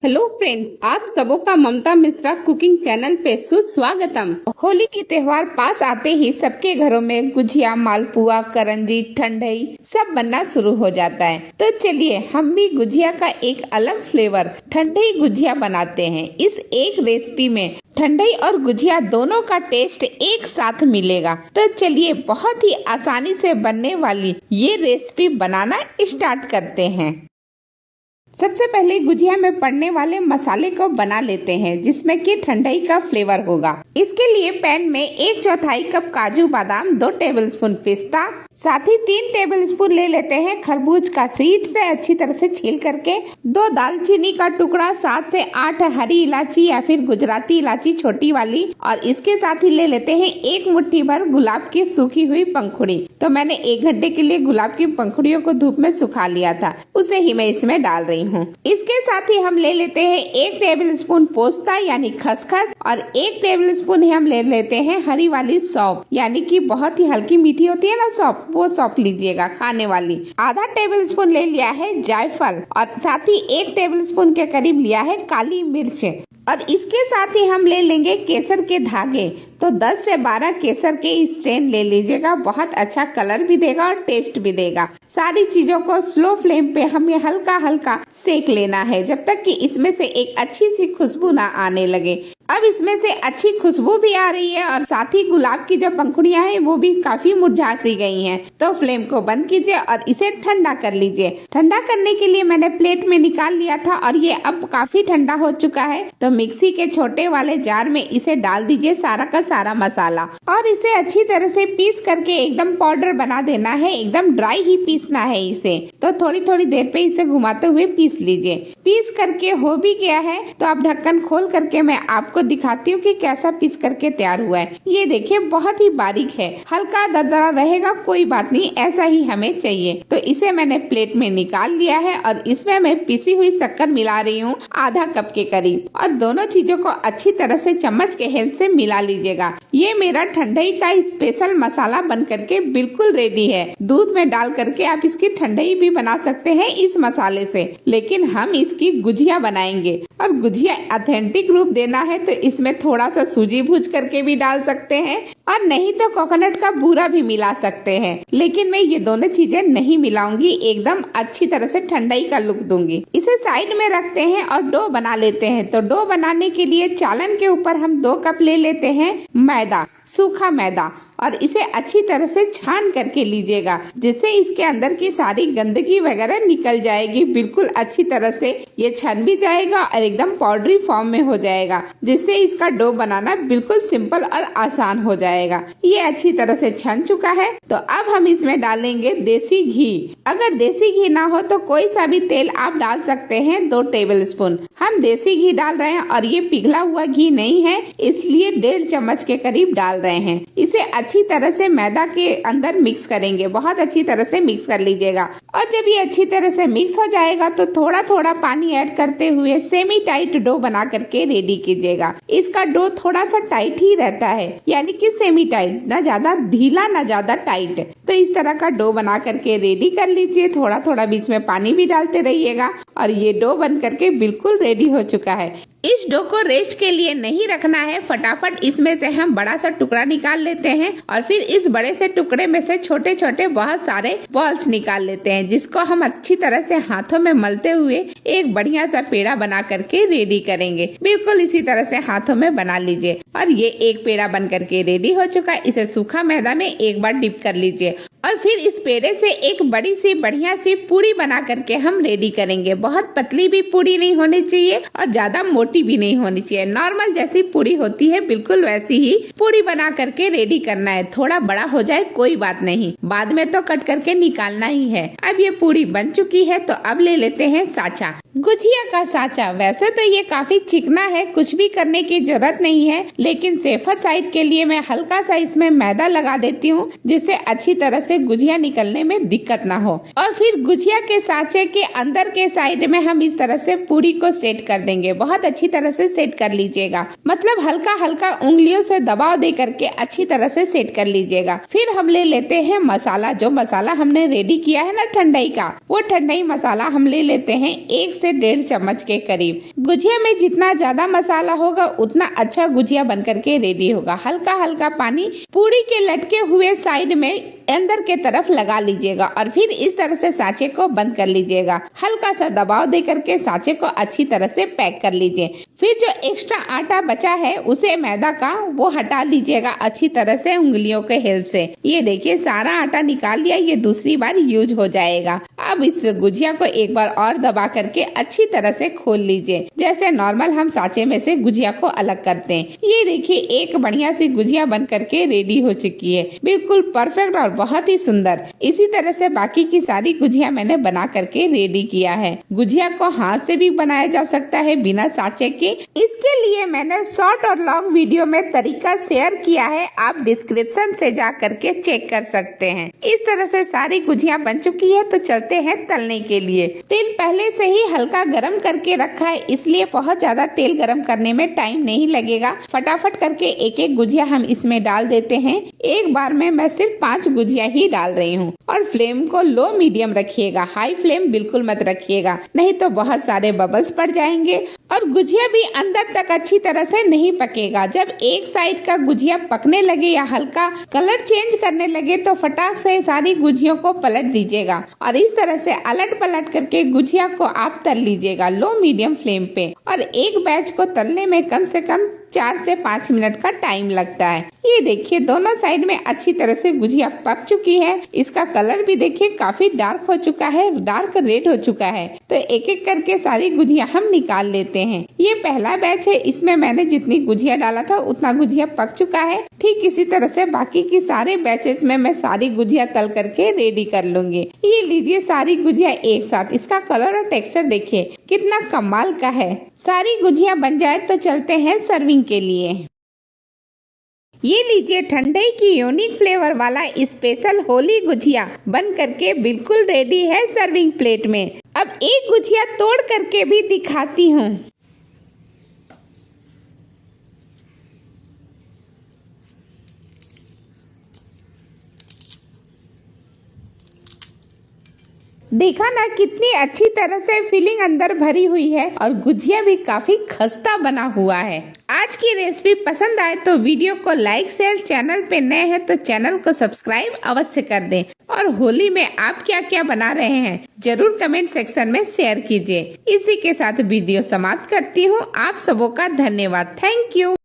Hello friends, आप सबों का ममता मिश्रा कुकिंग चैनल पे सुस्वागतम। होली की त्योहार पास आते ही सबके घरों में गुजिया, मालपुआ, करंजी, ठंडई सब बनना शुरू हो जाता है। तो चलिए हम भी गुजिया का एक अलग फ्लेवर ठंडई गुजिया बनाते हैं। इस एक रेसिपी में ठंडई और गुजिया दोनों का टेस्ट एक साथ मिलेगा। तो चलिए बहुत ही आसानी से बनने वाली ये रेसिपी बनाना स्टार्ट करते हैं। सबसे पहले गुजिया में पड़ने वाले मसाले को बना लेते हैं, जिसमें कि ठंडई का फ्लेवर होगा। इसके लिए पैन में 1/4 कप काजू बादाम, 2 टेबलस्पून पिस्ता, साथ ही 3 टेबलस्पून ले लेते हैं खरबूज का सीड से अच्छी तरह से छील करके, 2 दालचीनी का टुकड़ा, 7 से 8 हरी इलायची या फिर गुजराती इलायची छोटी वाली, और इसके साथ ही ले लेते हैं 1 मुट्ठी भर गुलाब की सूखी हुई पंखुड़ी। तो मैंने 1 घंटे के लिए गुलाब की पंखुड़ियों को धूप में सुखा लिया था, उसे ही मैं इसमें डाल रही हूँ। इसके साथ ही हम ले लेते हैं 1 टेबलस्पून पोस्ता यानी खसखस, और 1 टेबलस्पून ही हम ले लेते हैं हरी वाली सौंफ, यानी कि बहुत ही हल्की मीठी होती है ना सौंफ, वो सौंफ लीजिएगा खाने वाली। आधा टेबलस्पून ले लिया है जायफल, और साथ ही 1 टेबलस्पून के करीब लिया है काली मिर्च, और इसके साथ ही हम ले लेंगे केसर के धागे। तो 10 से 12 केसर के स्ट्रेन ले लीजिएगा, बहुत अच्छा कलर भी देगा और टेस्ट भी देगा। सारी चीजों को स्लो फ्लेम पे हमें हल्का हल्का सेक लेना है, जब तक कि इसमें से एक अच्छी सी खुशबू ना आने लगे। अब इसमें से अच्छी खुशबू भी आ रही है, और साथ ही गुलाब की जो पंखुड़ियां हैं वो भी काफी मुरझा सी गई हैं। तो फ्लेम को बंद कीजिए और इसे ठंडा कर लीजिए। ठंडा करने के लिए मैंने प्लेट में निकाल लिया था, और ये अब काफी ठंडा हो चुका है। तो मिक्सी के छोटे वाले जार में इसे डाल दीजिए सारा का सारा मसाला, और इसे अच्छी तरह से पीस करके एकदम पाउडर बना देना है। एकदम ड्राई ही पीसना है इसे। तो थोड़ी थोड़ी देर पे इसे घुमाते हुए पीस लीजिए। पीस करके हो भी गया है, तो अब ढक्कन खोल करके मैं आपको दिखाती हूँ कि कैसा पीस करके तैयार हुआ है। ये देखिए बहुत ही बारीक है, हल्का दरदरा रहेगा, कोई बात नहीं, ऐसा ही हमें चाहिए। तो इसे मैंने प्लेट में निकाल लिया है, और इसमें मैं पिसी हुई शक्कर मिला रही हूँ आधा कप के करीब, और दोनों चीजों को अच्छी तरह से चम्मच के हेल्प से मिला लीजिएगा। ये मेरा ठंडई का स्पेशल मसाला बन करके बिल्कुल रेडी है। दूध में डाल करके आप इसकी ठंडई भी बना सकते हैं इस मसाले से, लेकिन हम इसकी गुजिया बनाएंगे, और गुजिया ऑथेंटिक रूप देना है तो इसमें थोड़ा सा सूजी भूज करके भी डाल सकते हैं, और नहीं तो कोकोनट का बूरा भी मिला सकते हैं। लेकिन मैं ये दोनों चीजें नहीं मिलाऊंगी, एकदम अच्छी तरह से ठंडई का लुक दूंगी। इसे साइड में रखते हैं और डो बना लेते हैं। तो डो बनाने के लिए चालन के ऊपर हम 2 कप ले लेते हैं मैदा, सूखा मैदा, और इसे अच्छी तरह से छान करके लीजिएगा, जिससे इसके अंदर की सारी गंदगी वगैरह निकल जाएगी। बिल्कुल अच्छी तरह से ये छन भी जाएगा और एकदम पाउडरी फॉर्म में हो जाएगा, जिससे इसका डो बनाना बिल्कुल सिंपल और आसान हो जाएगा। ये अच्छी तरह से छन चुका है। तो अब हम इसमें डालेंगे देसी घी। अगर देसी घी ना हो तो कोई सा भी तेल आप डाल सकते हैं, 2 टेबलस्पून। हम देसी घी डाल रहे हैं, और ये पिघला हुआ घी नहीं है, इसलिए 1.5 चम्मच के करीब डाल रहे हैं। इसे अच्छी तरह से मैदा के अंदर मिक्स करेंगे, बहुत अच्छी तरह से मिक्स कर लीजिएगा। और जब ये अच्छी तरह से मिक्स हो जाएगा तो थोड़ा थोड़ा पानी ऐड करते हुए सेमी टाइट डो बना करके रेडी कीजिएगा। इसका डो थोड़ा सा टाइट ही रहता है, यानी कि सेमी टाइट, ना ज्यादा ढीला ना ज्यादा टाइट। तो इस तरह का डो बना करके रेडी कर लीजिए। थोड़ा थोड़ा बीच में पानी भी डालते रहिएगा, और ये डो बन करके बिल्कुल रेडी हो चुका है। इस डो को रेस्ट के लिए नहीं रखना है, फटाफट इसमें से हम बड़ा सा टुकड़ा निकाल लेते हैं, और फिर इस बड़े से टुकड़े में से छोटे छोटे बहुत सारे बॉल्स निकाल लेते हैं, जिसको हम अच्छी तरह से हाथों में मलते हुए एक बढ़िया सा पेड़ा बना करके रेडी करेंगे। बिल्कुल इसी तरह से हाथों में बना लीजिए, और ये एक पेड़ा बन करके रेडी हो चुका है। इसे सूखा मैदा में एक बार डिप कर लीजिए, और फिर इस पेड़े से एक बड़ी सी बढ़िया सी पूरी बना करके हम रेडी करेंगे। बहुत पतली भी पूरी नहीं होनी चाहिए और ज्यादा मोटी भी नहीं होनी चाहिए, नॉर्मल जैसी पूरी होती है बिल्कुल वैसी ही पूरी बना करके रेडी करना है। थोड़ा बड़ा हो जाए कोई बात नहीं, बाद में तो कट करके निकालना ही है। अब ये पूरी बन चुकी है, तो अब ले लेते हैं साचा, गुजिया का साचा। वैसे तो ये काफी चिकना है, कुछ भी करने की जरूरत नहीं है, लेकिन सेफर साइड के लिए मैं हल्का सा इसमें मैदा लगा देती हूँ, जिससे अच्छी तरह से से गुजिया निकलने में दिक्कत ना हो। और फिर गुजिया के सांचे के अंदर के साइड में हम इस तरह से पूरी को सेट कर देंगे। बहुत अच्छी तरह से सेट कर लीजिएगा, मतलब हल्का हल्का उंगलियों से दबाव दे करके अच्छी तरह से सेट कर लीजिएगा। फिर हम ले लेते हैं मसाला। जो मसाला हमने रेडी किया है ना ठंडाई का, वो ठंडाई मसाला हम ले लेते हैं 1 से 1.5 चम्मच के करीब। गुजिया में जितना ज्यादा मसाला होगा उतना अच्छा गुजिया बन करके रेडी होगा। हल्का हल्का पानी पूरी के लटके हुए साइड में अंदर के तरफ लगा लीजिएगा और फिर इस तरह से सांचे को बंद कर लीजिएगा। हल्का सा दबाव दे करके सांचे को अच्छी तरह से पैक कर लीजिए। फिर जो एक्स्ट्रा आटा बचा है उसे मैदा का वो हटा लीजिएगा अच्छी तरह से उंगलियों के हेल्प से। ये देखिए सारा आटा निकाल लिया, ये दूसरी बार यूज हो जाएगा। अब इस गुजिया को एक बार और दबा करके अच्छी तरह से खोल लीजिए, जैसे नॉर्मल हम सांचे में से गुजिया को अलग करते हैं। ये देखिए एक बढ़िया सी गुजिया बन करके रेडी हो चुकी है, बिल्कुल परफेक्ट और बहुत ही सुंदर। इसी तरह से बाकी की सारी गुजिया मैंने बना करके रेडी किया है। गुजिया को हाथ से भी बनाया जा सकता है बिना सांचे के। इसके लिए मैंने शॉर्ट और लॉन्ग वीडियो में तरीका शेयर किया है, आप डिस्क्रिप्शन से जा करके चेक कर सकते हैं। इस तरह से सारी गुजिया बन चुकी है, तो चलते हैं तलने के लिए। तेल पहले से ही हल्का गरम करके रखा है, इसलिए बहुत ज्यादा तेल गरम करने में टाइम नहीं लगेगा। फटाफट करके एक एक गुजिया हम इसमें डाल देते हैं। एक बार में मैं सिर्फ 5 गुजिया ही डाल रही हूँ। और फ्लेम को लो मीडियम रखिएगा, हाई फ्लेम बिल्कुल मत रखिएगा, नहीं तो बहुत सारे बबल्स पड़ जाएंगे और गुजिया भी अंदर तक अच्छी तरह से नहीं पकेगा। जब एक साइड का गुजिया पकने लगे या हल्का कलर चेंज करने लगे तो फटाक से सारी गुजियों को पलट दीजिएगा और इस तरह से अलट पलट करके गुजिया को आप तल लीजिएगा लो मीडियम फ्लेम पे। और एक बैच को तलने में कम से कम 4 से 5 मिनट का टाइम लगता है। ये देखिए दोनों साइड में अच्छी तरह से गुजिया पक चुकी है। इसका कलर भी देखिए काफी डार्क हो चुका है, डार्क रेड हो चुका है। तो एक एक करके सारी गुजिया हम निकाल लेते हैं। ये पहला बैच है, इसमें मैंने जितनी गुजिया डाला था उतना गुजिया पक चुका है। ठीक इसी तरह से बाकी की सारे बैचेस में मैं सारी गुजिया तल करके रेडी कर लूंगी। ये लीजिए सारी गुजिया एक साथ, इसका कलर और टेक्सचर देखिए कितना कमाल का है। सारी गुजिया बन जाए तो चलते हैं सर्विंग के लिए। ये लीजिए ठंडाई की यूनिक फ्लेवर वाला स्पेशल होली गुजिया बन करके बिल्कुल रेडी है सर्विंग प्लेट में। अब एक गुजिया तोड़ करके भी दिखाती हूँ। देखा ना कितनी अच्छी तरह से फिलिंग अंदर भरी हुई है और गुजिया भी काफी खस्ता बना हुआ है। आज की रेसिपी पसंद आए तो वीडियो को लाइक शेयर, चैनल पे नए हैं तो चैनल को सब्सक्राइब अवश्य कर दें। और होली में आप क्या क्या बना रहे हैं जरूर कमेंट सेक्शन में शेयर कीजिए। इसी के साथ वीडियो समाप्त करती हूँ। आप सबों का धन्यवाद। Thank you.